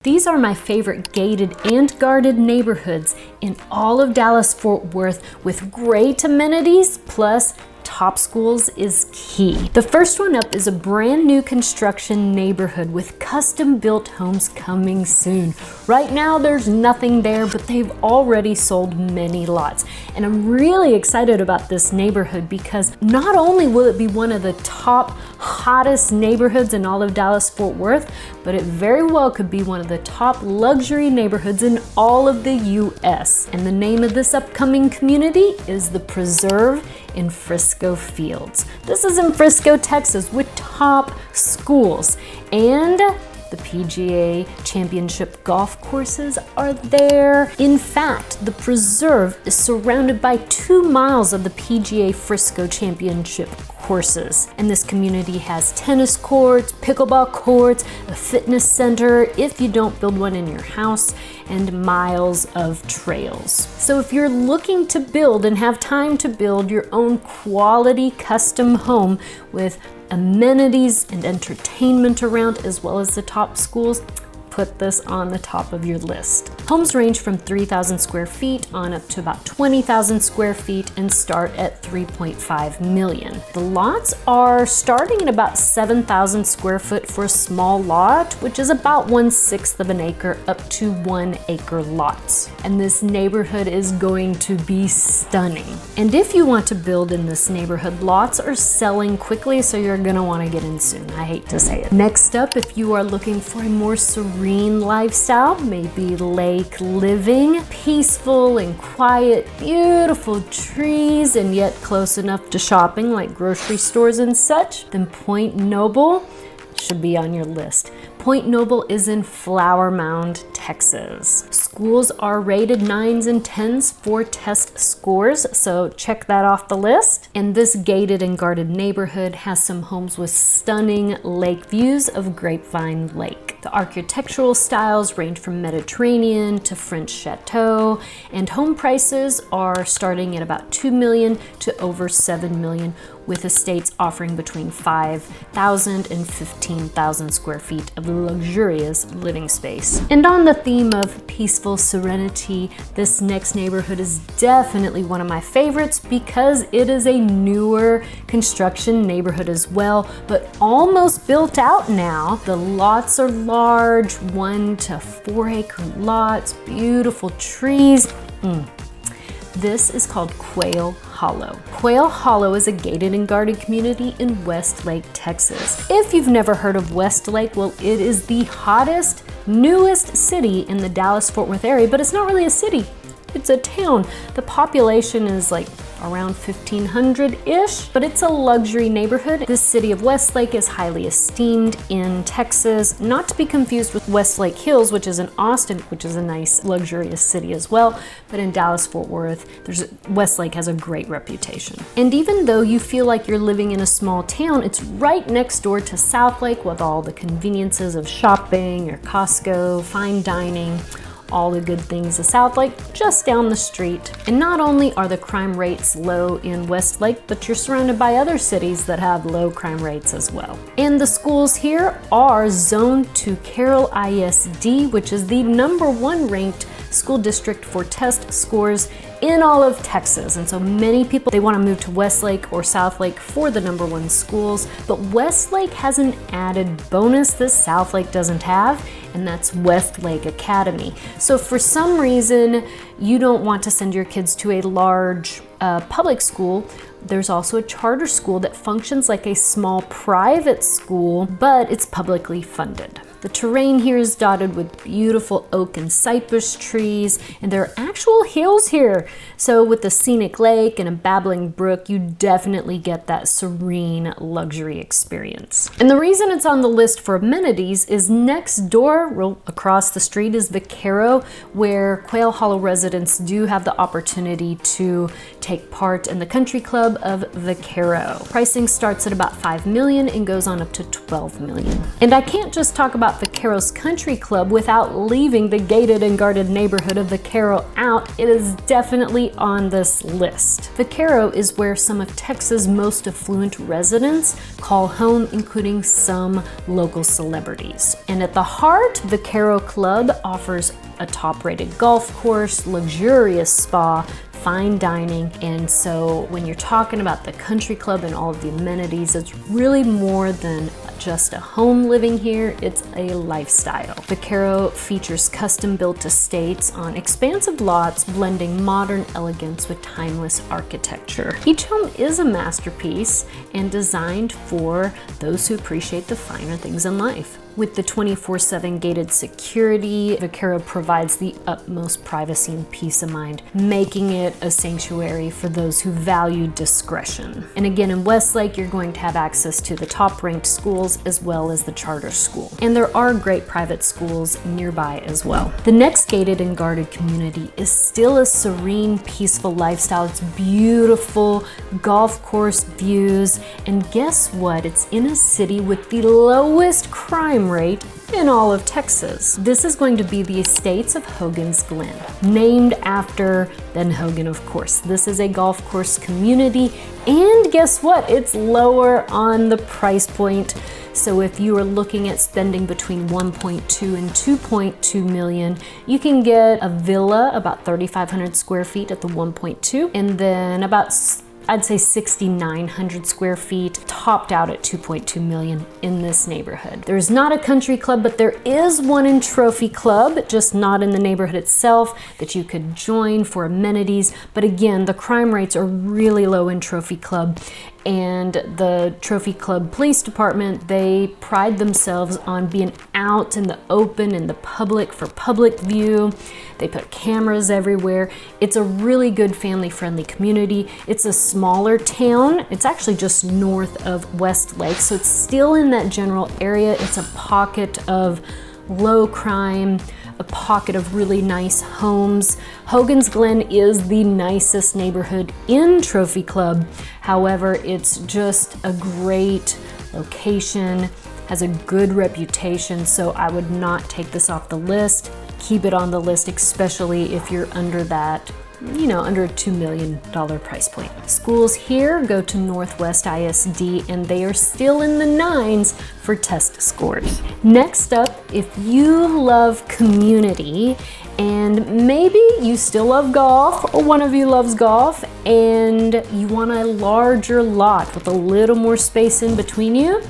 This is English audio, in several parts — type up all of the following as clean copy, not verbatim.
These are my favorite gated and guarded neighborhoods in all of Dallas-Fort Worth with great amenities plus top schools is key. The first one up is a brand new construction neighborhood with custom built homes coming soon. Right now there's nothing there, but they've already sold many lots. And I'm really excited about this neighborhood because not only will it be one of the top hottest neighborhoods in all of Dallas-Fort Worth, but it very well could be one of the top luxury neighborhoods in all of the US. And the name of this upcoming community is The Preserve in Frisco Fields. This is in Frisco, Texas, with top schools, and the PGA Championship golf courses are there. In fact, the Preserve is surrounded by 2 miles of the PGA Frisco Championship courses. And this community has tennis courts, pickleball courts, a fitness center if you don't build one in your house, and miles of trails. So if you're looking to build and have time to build your own quality custom home with amenities and entertainment around, as well as the top schools, put this on the top of your list. Homes range from 3,000 square feet on up to about 20,000 square feet and start at 3.5 million. The lots are starting at about 7,000 square foot for a small lot, which is about 1/6 of an acre up to 1 acre lots. And this neighborhood is going to be stunning. And if you want to build in this neighborhood, lots are selling quickly, so you're gonna wanna get in soon. I hate to say it. Next up, if you are looking for a more serene lifestyle, maybe lake living, peaceful and quiet, beautiful trees, and yet close enough to shopping like grocery stores and such, then Point Noble should be on your list. Point Noble is in Flower Mound, Texas. Schools are rated 9s and 10s for test scores, so check that off the list. And this gated and guarded neighborhood has some homes with stunning lake views of Grapevine Lake. The architectural styles range from Mediterranean to French chateau, and home prices are starting at about 2 million to over 7 million, with estates offering between 5,000 and 15,000 square feet of luxurious living space. And on the theme of peaceful serenity, this next neighborhood is definitely one of my favorites because it is a newer construction neighborhood as well, but almost built out now. The lots are large, 1 to 4 acre lots, beautiful trees. This is called Quail Hollow. Quail Hollow is a gated and guarded community in Westlake, Texas. If you've never heard of Westlake, well, it is the hottest, newest city in the Dallas-Fort Worth area, but it's not really a city. It's a town. The population is like around 1,500-ish, but it's a luxury neighborhood. This city of Westlake is highly esteemed in Texas, not to be confused with Westlake Hills, which is in Austin, which is a nice luxurious city as well, but in Dallas-Fort Worth, Westlake has a great reputation. And even though you feel like you're living in a small town, it's right next door to Southlake with all the conveniences of shopping or Costco, fine dining, all the good things of Southlake just down the street. And not only are the crime rates low in Westlake, but you're surrounded by other cities that have low crime rates as well. And the schools here are zoned to Carroll ISD, which is the #1 ranked school district for test scores in all of Texas. And so many people, they want to move to Westlake or Southlake for the #1 schools, but Westlake has an added bonus that Southlake doesn't have, and that's Westlake Academy. So for some reason you don't want to send your kids to a large public school, there's also a charter school that functions like a small private school, but it's publicly funded. The terrain here is dotted with beautiful oak and cypress trees, and there are actual hills here. So with the scenic lake and a babbling brook, you definitely get that serene luxury experience. And the reason it's on the list for amenities is next door, across the street, is Vaquero, where Quail Hollow residents do have the opportunity to take part in the country club of Vaquero. Pricing starts at about 5 million and goes on up to 12 million. And I can't just talk about about Vaqueros Country Club without leaving the gated and guarded neighborhood of Vaquero out, it is definitely on this list. Vaquero is where some of Texas' most affluent residents call home, including some local celebrities. And at the heart, Vaquero Club offers a top-rated golf course, luxurious spa, fine dining, and so when you're talking about the country club and all of the amenities, it's really more than just a home living here, it's a lifestyle. Vaquero features custom-built estates on expansive lots, blending modern elegance with timeless architecture. Each home is a masterpiece and designed for those who appreciate the finer things in life. With the 24/7 gated security, Vaquero provides the utmost privacy and peace of mind, making it a sanctuary for those who value discretion. And again, in Westlake, you're going to have access to the top-ranked schools as well as the charter school. And there are great private schools nearby as well. The next gated and guarded community is still a serene, peaceful lifestyle. It's beautiful golf course views, and guess what? It's in a city with the lowest crime rate in all of Texas. This is going to be the Estates of Hogan's Glen, named after Ben Hogan, of course. This is a golf course community, and guess what? It's lower on the price point. So if you are looking at spending between 1.2 and 2.2 million, you can get a villa about 3,500 square feet at the 1.2, and then about I'd say 6,900 square feet, topped out at 2.2 million in this neighborhood. There's not a country club, but there is one in Trophy Club, just not in the neighborhood itself, that you could join for amenities. But again, the crime rates are really low in Trophy Club. And the Trophy Club Police Department, they pride themselves on being out in the open, in the public, for public view. They put cameras everywhere. It's a really good family-friendly community. It's a smaller town. It's actually just north of Westlake, so it's still in that general area. It's a pocket of low crime, a pocket of really nice homes. Hogan's Glen is the nicest neighborhood in Trophy Club. However, it's just a great location, has a good reputation, so I would not take this off the list. Keep it on the list, especially if you're under that, under a $2 million price point. Schools here go to Northwest ISD, and they are still in the 9s for test scores. Next up, if you love community and maybe you still love golf, or one of you loves golf, and you want a larger lot with a little more space in between you,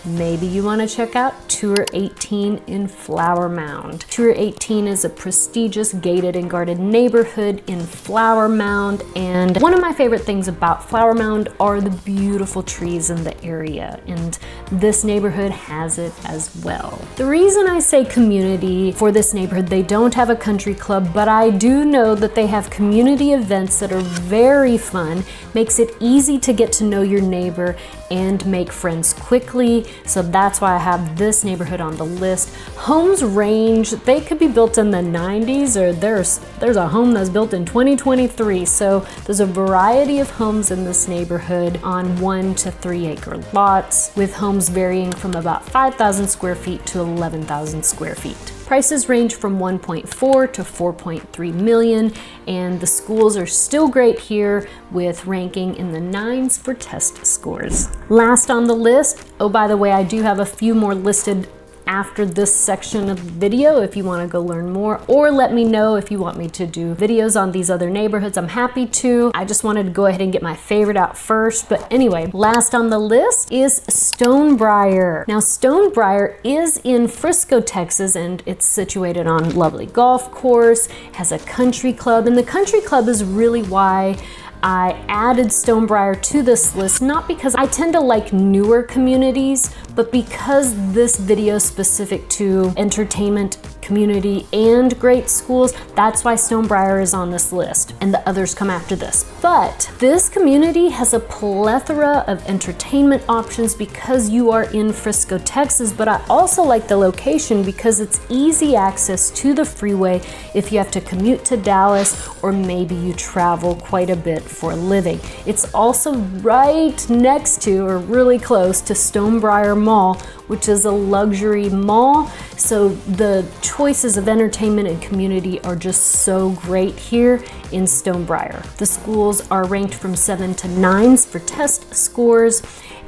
maybe you want to check out Tour 18 in Flower Mound. Tour 18 is a prestigious gated and guarded neighborhood in Flower Mound, and one of my favorite things about Flower Mound are the beautiful trees in the area, and this neighborhood has it as well. The reason I say community for this neighborhood, they don't have a country club, but I do know that they have community events that are very fun, makes it easy to get to know your neighbor and make friends quickly. So that's why I have this neighborhood on the list. Homes range, they could be built in the 90s, or there's a home that's built in 2023. So there's a variety of homes in this neighborhood on 1 to 3 acre lots, with homes varying from about 5,000 square feet to 11,000 square feet. Prices range from 1.4 to 4.3 million, and the schools are still great here with ranking in the 9s for test scores. Last on the list, oh, by the way, I do have a few more listed after this section of the video if you want to go learn more, or let me know if you want me to do videos on these other neighborhoods. I'm happy to. I just wanted to go ahead and get my favorite out first. But anyway, last on the list is Stonebriar. Now, Stonebriar is in Frisco, Texas, and it's situated on lovely golf course, has a country club, and the country club is really why I added Stonebriar to this list, not because I tend to like newer communities, but because this video is specific to entertainment community and great schools. That's why Stonebriar is on this list, and the others come after this. But this community has a plethora of entertainment options because you are in Frisco, Texas, but I also like the location because it's easy access to the freeway if you have to commute to Dallas, or maybe you travel quite a bit for a living. It's also right next to, or really close to, Stonebriar Mall, which is a luxury mall. So the choices of entertainment and community are just so great here in Stonebriar. The schools are ranked from 7 to 9s for test scores,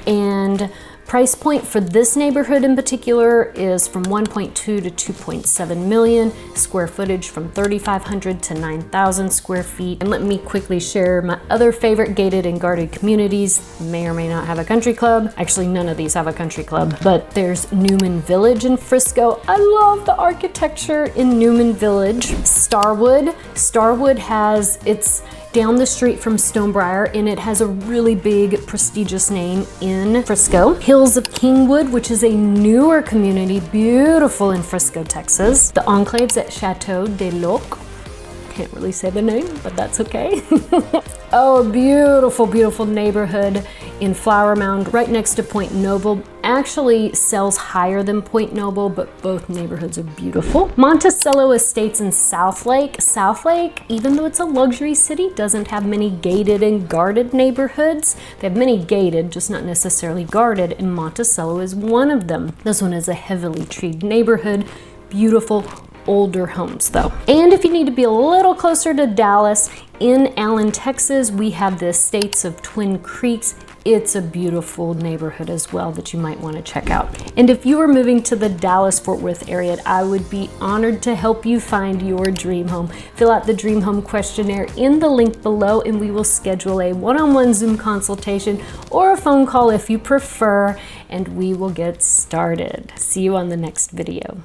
and price point for this neighborhood in particular is from 1.2 to 2.7 million, square footage from 3,500 to 9,000 square feet. And let me quickly share my other favorite gated and guarded communities. May or may not have a country club. Actually, none of these have a country club, but there's Newman Village in Frisco. I love the architecture in Newman Village. Starwood. Starwood has its down the street from Stonebriar, and it has a really big prestigious name in Frisco. Hills of Kingwood, which is a newer community, beautiful in Frisco, Texas. The enclaves at Chateau de Loc. Can't really say the name, but that's okay. Oh, beautiful, beautiful neighborhood in Flower Mound, right next to Point Noble. Actually sells higher than Point Noble, but both neighborhoods are beautiful. Monticello Estates in Southlake. Southlake, even though it's a luxury city, doesn't have many gated and guarded neighborhoods. They have many gated, just not necessarily guarded, and Monticello is one of them. This one is a heavily treed neighborhood. Beautiful, older homes though. And if you need to be a little closer to Dallas, in Allen, Texas, we have the Estates of Twin Creeks. It's a beautiful neighborhood as well that you might want to check out. And if you are moving to the Dallas-Fort Worth area, I would be honored to help you find your dream home. Fill out the dream home questionnaire in the link below, and we will schedule a one-on-one Zoom consultation or a phone call if you prefer, and we will get started. See you on the next video.